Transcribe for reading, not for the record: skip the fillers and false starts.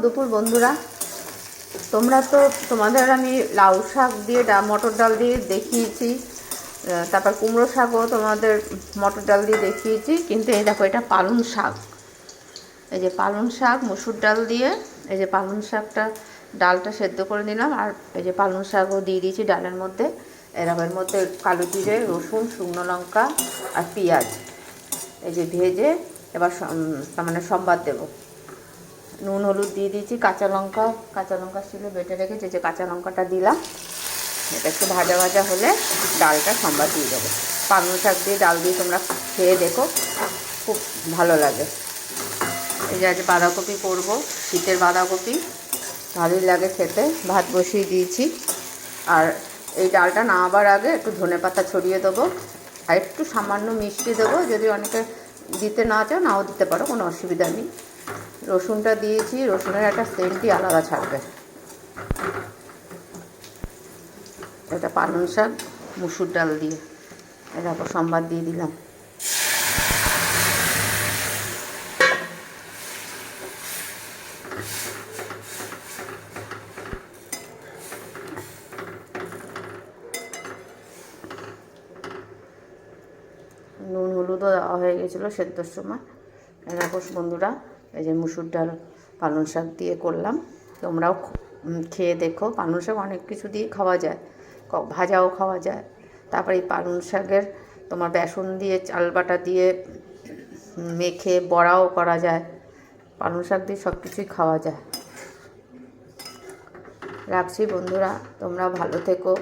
দুপুর বন্ধুরা। তোমরা তো তোমাদের আমি লাউ শাক দিয়ে মটর ডাল দিয়ে দেখিয়েছি, তারপর কুমড়ো শাকও তোমাদের মটর ডাল দিয়ে দেখিয়েছি, কিন্তু এই দেখো এটা পালং শাক। এই যে পালং শাক মসুর ডাল দিয়ে, এই যে পালং শাকটা ডালটা সেদ্ধ করে নিলাম, আর এই যে পালং শাকও দিয়ে দিয়েছি ডালের মধ্যে। এরকম এর মধ্যে কালো জিরে, রসুন, শুকনো লঙ্কা আর পেঁয়াজ এই যে ভেজে এবার তার মানে সম্বাদ দেবো। নুন হলুদ দিয়ে দিয়েছি, কাঁচা লঙ্কা শিলে বেটে রেখেছি, যে কাঁচা লঙ্কাটা দিলাম। এটা একটু ভাজা ভাজা হলে ডালটা সম্বাদ দিয়ে দেবো। পালং শাক দিয়ে ডাল দিয়ে তোমরা খেয়ে দেখো, খুব ভালো লাগে। এই যে আজ বাঁধাকপি করবো, শীতের বাঁধাকপি ভালোই লাগে খেতে। ভাত বসিয়ে দিয়েছি, আর এই ডালটা নামাবার আগে একটু ধনেপাতা ছড়িয়ে দেবো, আর একটু সামান্য মিষ্টি দেবো। যদি অনেকে দিতে না চাও নাও দিতে পারো, কোনো অসুবিধা নেই। রসুনটা দিয়েছি, রসুনের একটা সেন্টই আলাদা ছাড়বে। এটা পালং শাক মুসুর ডাল দিয়ে এরকম সম্বাদ দিয়ে দিলাম। নুন হলুদও দেওয়া হয়ে গেছিলো সেদ্ধর সময়। এরকম বন্ধুরা, এই যে মুসুর ডাল পালং শাক দিয়ে করলাম, তোমরাও খেয়ে দেখো। পালং শাক অনেক কিছু দিয়ে খাওয়া যায়, ভাজাও খাওয়া যায়। তারপরে এই পালং শাকের তোমার বেসন দিয়ে চাল বাটা দিয়ে মেখে বড়াও করা যায়। পালং শাক দিয়ে সব কিছুই খাওয়া যায়। রাখছি বন্ধুরা, তোমরা ভালো থেকো।